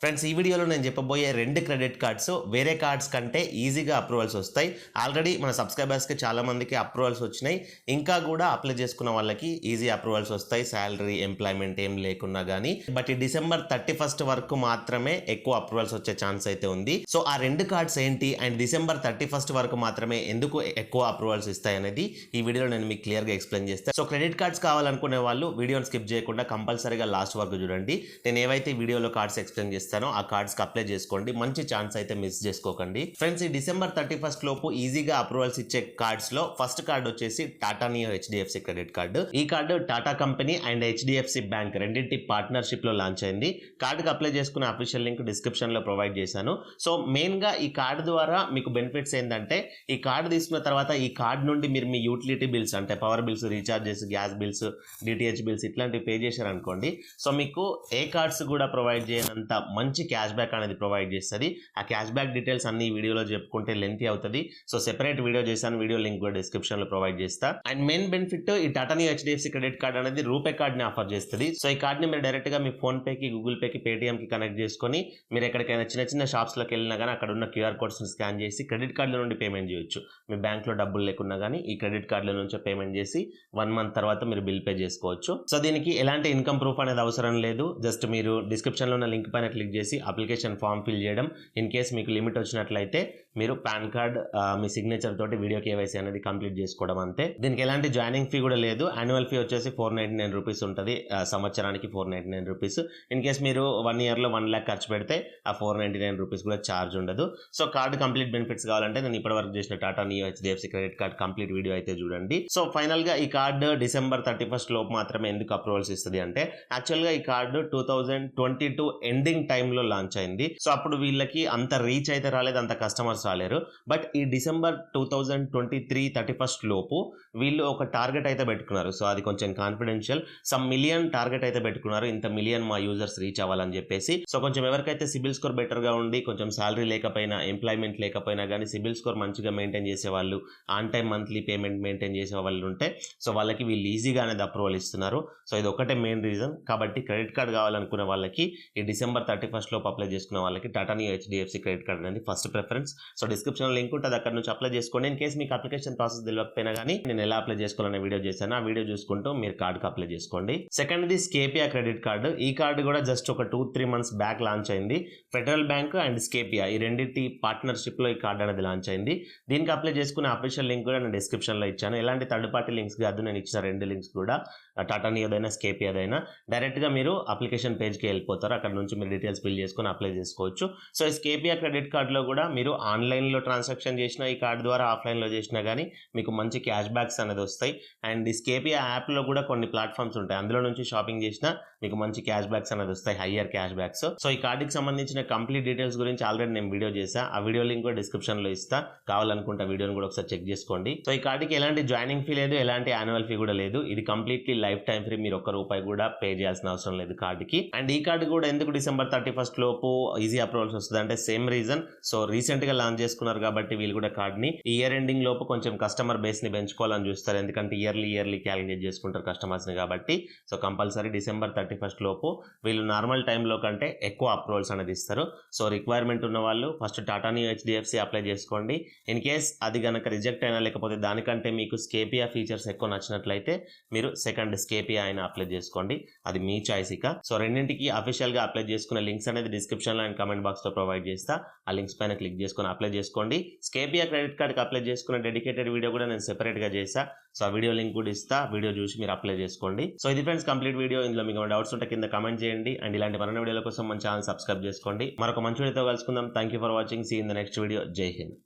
Friends ఈ వీడియోలో నేను చెప్పబోయే 2 క్రెడిట్ కార్డ్స్ వేరే కార్డ్స్ కంటే ఈజీగా అప్రూవల్స్ వస్తాయి. ఆల్రెడీ మన సబ్స్క్రైబర్స్కి చాలా మందికి అప్రూవల్స్ వచ్చినాయి. ఇంకా కూడా అప్లై చేసుకున్న వాళ్ళకి ఈజీ అప్రూవల్స్ వస్తాయి, శాలరీ ఎంప్లాయ్మెంట్ ఏం లేకున్నా కానీ. బట్ ఈ డిసెంబర్ 31 వరకు మాత్రమే ఎక్కువ అప్రూవల్స్ వచ్చే ఛాన్స్ అయితే ఉంది. సో ఆ 2 కార్డ్స్ ఏంటి అండ్ డిసెంబర్ 31 వరకు మాత్రమే ఎందుకు ఎక్కువ అప్రూవల్స్ ఇస్తాయి అనేది ఈ వీడియోలో నేను మీకు క్లియర్గా ఎక్స్ప్లెయిన్ చేస్తాను. సో క్రెడిట్ కార్డ్స్ కావాలనుకునే వాళ్ళు వీడియోని స్కిప్ చేయకుండా కంపల్సరీగా లాస్ట్ వరకు చూడండి. నేను ఏవైతే వీడియోలో కార్డ్స్ ఎక్స్ప్లెయిన్ చేస్తాను ఆ కార్డ్స్ కి అప్లై చేసుకోండి. మంచి ఛాన్స్ అయితే మిస్ చేసుకోకండి. ఫ్రెండ్స్ ఈ డిసెంబర్ 31 లోపు ఈజీగా అప్రూవల్స్ ఇచ్చే కార్డ్స్ లో ఫస్ట్ కార్డ్ వచ్చేసి Tata Neu HDFC credit card. ఈ card Tata company and HDFC bank రెండింటి పార్ట్నర్షిప్ లో లాంచ్ అయింది. కార్డుకి అప్లై చేసుకునే అఫీషియల్ లింక్ డిస్క్రిప్షన్ లో ప్రొవైడ్ చేశాను. సో మెయిన్ గా ఈ కార్డు ద్వారా మీకు బెనిఫిట్స్ ఏంటంటే ఈ కార్డు తీసుకున్న తర్వాత ఈ కార్డు నుండి మీరు మీ యూటిలిటీ బిల్స్ అంటే power bills, recharges, gas bills, DTH bills ఇట్లాంటివి పే చేశారనుకోండి. సో మీకు ఏ కార్డ్స్ కూడా ప్రొవైడ్ చేయనంత మంచి క్యాష్ బ్యాక్ అనేది ప్రొవైడ్ చేస్తుంది. ఆ క్యాష్ బ్యాక్ డీటెయిల్స్ అన్ని వీడియోలో చెప్పుకుంటే లెంతీ అవుతుంది. సో సెపరేట్ వీడియో చేశాను, వీడియో లింక్ కూడా డిస్క్రిప్షన్ లో ప్రొవైడ్ చేస్తా. అండ్ మెయిన్ బెనిఫిట్ ఈ Tata Neu HDFC credit card అనేది రూపే కార్డ్ ని ఆఫర్ చేస్తుంది. సో ఈ కార్డ్ ని మీరు డైరెక్ట్ గా మీ ఫోన్ పే కి, గూగుల్ పే కి, పేటిఎం కి కనెక్ట్ చేసుకొని మీరు ఎక్కడికైనా చిన్న చిన్న షాప్స్ లోకి వెళ్ళినా కానీ అక్కడ ఉన్న క్యూఆర్ కోడ్స్ ని స్కాన్ చేసి క్రెడిట్ కార్డుల నుండి పేమెంట్ చేయొచ్చు. మీ బ్యాంక్ లో డబ్బులు లేకున్నా కానీ ఈ క్రెడిట్ కార్డుల నుంచి పేమెంట్ చేసి 1 మంత్ తర్వాత మీరు బిల్ పే చేసుకోవచ్చు. సో దీనికి ఎలాంటి ఇన్కమ్ ప్రూఫ్ అనేది అవసరం లేదు. జస్ట్ మీరు డిస్క్రిప్షన్ లో ఉన్న లింక్ పైన క్లిక్ చేసి అప్లికేషన్ ఫామ్ ఫిల్ చేయడం. ఇన్ కేస్ మీకు లిమిట్ వచ్చినట్లయితే మీరు పాన్ కార్డ్ మీ సిగ్నేచర్ తోటి వీడియో కేవైసీ అనేది కంప్లీట్ చేసుకోవడం అంతే. దీనికి ఎలాంటి జాయినింగ్ ఫీ కూడా లేదు. యాన్యువల్ ఫీ వచ్చేసి 499 రూపీస్ ఉంటుంది, సంవత్సరానికి 499 రూపీస్. ఇన్ కేస్ మీరు 1 year లో 1 lakh ఖర్చు పెడితే ఆ 499 రూపీస్ కూడా ఛార్జ్ ఉండదు. సో కార్డు కంప్లీట్ బెనిఫిట్స్ కావాలంటే నేను ఇప్పటి వరకు చేసిన Tata Neu HDFC credit card complete video అయితే చూడండి. సో ఫైనల్ గా ఈ కార్డు డిసెంబర్ 31 లోపు మాత్రమే ఎందుకు అప్రూవల్స్ ఇస్తుంది అంటే యాక్చువల్ గా ఈ కార్డు 2022 ఎండింగ్ టైంలో లాంచ్ అయింది. సో అప్పుడు వీళ్ళకి అంత రీచ్ అయితే రాలేదు, అంత కస్టమర్స్ రాలేరు. బట్ ఈ డిసెంబర్ 2023 31 లోపు వీళ్ళు ఒక టార్గెట్ అయితే పెట్టుకున్నారు. సో అది కొంచెం కాన్ఫిడెన్షియల్, సమ్ మిలియన్ టార్గెట్ అయితే పెట్టుకున్నారు. ఇంత మిలియన్ మా యూజర్స్ రీచ్ అవ్వాలని చెప్పేసి. సో కొంచెం ఎవరికైతే సిబిల్ స్కోర్ బెటర్ గా ఉండి కొంచెం శాలరీ లేకపోయినా, ఎంప్లాయ్మెంట్ లేకపోయినా కానీ సిబిల్ స్కోర్ మంచిగా మెయింటైన్ చేసే వాళ్ళు, on time monthly payment maintain చేసే వాళ్ళు ఉంటే సో వాళ్ళకి వీళ్ళు ఈజీగా అనేది అప్రూవల్ ఇస్తున్నారు. సో ఇది ఒకటే మెయిన్ రీజన్. కాబట్టి క్రెడిట్ కార్డ్ కావాలనుకునే వాళ్ళకి ఈ డిసెంబర్ 31 లోపు అప్లై చేసుకున్న వాళ్ళకి Tata Neu HDFC credit card అనేది first preference. So description link ఉంటుంది, అక్కడ నుంచి అప్లై చేసుకోండి. ఇన్ కేసు మీకు అప్లికేషన్ ప్రాసెస్ తెలియకపోయినా కానీ నేను ఎలా అప్లై చేసుకోవాలనే వీడియో చేశాను. ఆ వీడియో చూసుకుంటూ మీరు కార్డుకి అప్లై చేసుకోండి. Second the Scapia credit card. ఈ కార్డు కూడా జస్ట్ ఒక 2-3 months బ్యాక్ లాంచ్ అయింది. ఫెడరల్ బ్యాంక్ అండ్ స్కేపియా ఈ రెండింటి పార్ట్నర్షిప్ లో ఈ కార్డు అనేది లాంచ్ అయింది. దీనికి అప్లై చేసుకునే అఫీషియల్ లింక్ కూడా నేను డిస్క్రిప్షన్ లో ఇచ్చాను. ఎలాంటి థర్డ్ పార్టీ లింక్స్ కాదు, నేను ఇచ్చిన 2 లింక్స్ కూడా టాటా నియోదైనా స్కేపియాదైనా డైరెక్ట్ గా మీరు అప్లికేషన్ పేజ్ కి వెళ్ళిపోతారు. అక్కడ నుంచి మీరు డీటెయిల్స్ ఫిల్ చేసుకుని అప్లై చేసుకోవచ్చు. సో ఈ స్కేపియా క్రెడిట్ కార్డ్ లో కూడా మీరు ఆన్లైన్ లో ట్రాన్సాక్షన్ చేసినా ఈ కార్డు ద్వారా, ఆఫ్లైన్ లో చేసినా కానీ మీకు మంచి క్యాష్ బ్యాక్స్ అనేది వస్తాయి. అండ్ ఈ స్కేపియా యాప్ లో కూడా కొన్ని ప్లాట్ఫామ్స్ ఉంటాయి, అందులో నుంచి షాపింగ్ చేసినా మీకు మంచి క్యాష్ బ్యాక్స్ అనేది వస్తాయి, హయ్యర్ క్యాష్ బ్యాక్స్. సో ఈ కార్డుకి సంబంధించిన కంప్లీట్ డీటెయిల్స్ గురించి ఆల్రెడీ నేను వీడియో చేసా. ఆ వీడియో లింక్ కూడా డిస్క్రిప్షన్ లో ఇస్తా, కావాలనుకుంటే వీడియోని కూడా ఒకసారి చెక్ చేసుకోండి. సో ఈ కార్డుకి ఎలాంటి జాయినింగ్ ఫీ లేదు, ఎలాంటి యాన్యువల్ ఫీ కూడా లేదు. ఇది కంప్లీట్లీ లైఫ్ టైం ఫ్రీ, మీరు ₹1 కూడా పే చేయాల్సిన అవసరం లేదు కార్డుకి. అండ్ ఈ కార్డు కూడా ఎందుకు డిసెంబర్ 31 లోపు ఈజీ అప్రూవల్స్ వస్తుంది అంటే సేమ్ రీజన్. సో రీసెంట్ గా లాంచ్ చేసుకున్నారు కాబట్టి వీళ్ళు కూడా కార్డ్ని ఇయర్ ఎండింగ్ లోపు కొంచెం కస్టమర్ బేస్ ని పెంచుకోవాలని చూస్తారు. ఎందుకంటే ఇయర్లీ క్యాలిక్యులేట్ చేసుకుంటారు కస్టమర్స్ ని కాబట్టి. సో కంపల్సరీ డిసెంబర్ 31 లోపు వీళ్ళు నార్మల్ టైంలో కంటే ఎక్కువ అప్రూవల్స్ అనేది ఇస్తారు. సో రిక్వైర్మెంట్ ఉన్న వాళ్ళు first Tata Neu HDFC apply చేసుకోండి. ఇన్ కేస్ అది కనుక రిజెక్ట్ అయినా లేకపోతే దానికంటే మీకు స్కేపియా ఫీచర్స్ ఎక్కువ నచ్చినట్లయితే మీరు సెకండ్ స్కేపియా అయినా అప్లై చేసుకోండి, అది మీ చాయిస్ ఇక. సో రెండింటికి అఫీషియల్ గా అప్లై చేసుకునే లింక్స్ అనేది డిస్క్రిప్షన్ లో అండ్ కమెంట్ బాక్స్ లో ప్రొవైడ్ చేస్తా. ఆ లింక్స్ పైన క్లిక్ చేసుకుని అప్లై చేసుకోండి. స్కేపియా క్రెడిట్ కార్డ్ కి అప్లై చేసుకునే డెడికేటెడ్ వీడియో కూడా నేను సెపరేట్ గా చేసా. సో ఆ వీడియో లింక్ కూడా ఇస్తా, వీడియో చూసి మీరు అప్లై చేసుకోండి. సో ఇది ఫ్రెండ్స్ కంప్లీట్ వీడియో. ఇందులో మీకు డౌట్స్ ఉంటే కింద కమెంట్ చేయండి. అండ్ ఇలాంటి మరిన్ని వీడియోల కోసం మన ఛానల్ సబ్స్క్రైబ్ చేసుకోండి. మరొక మంచి వీడియోతో కలుసుకుందాం. Thank you for watching. See in the next video. జై హింద్.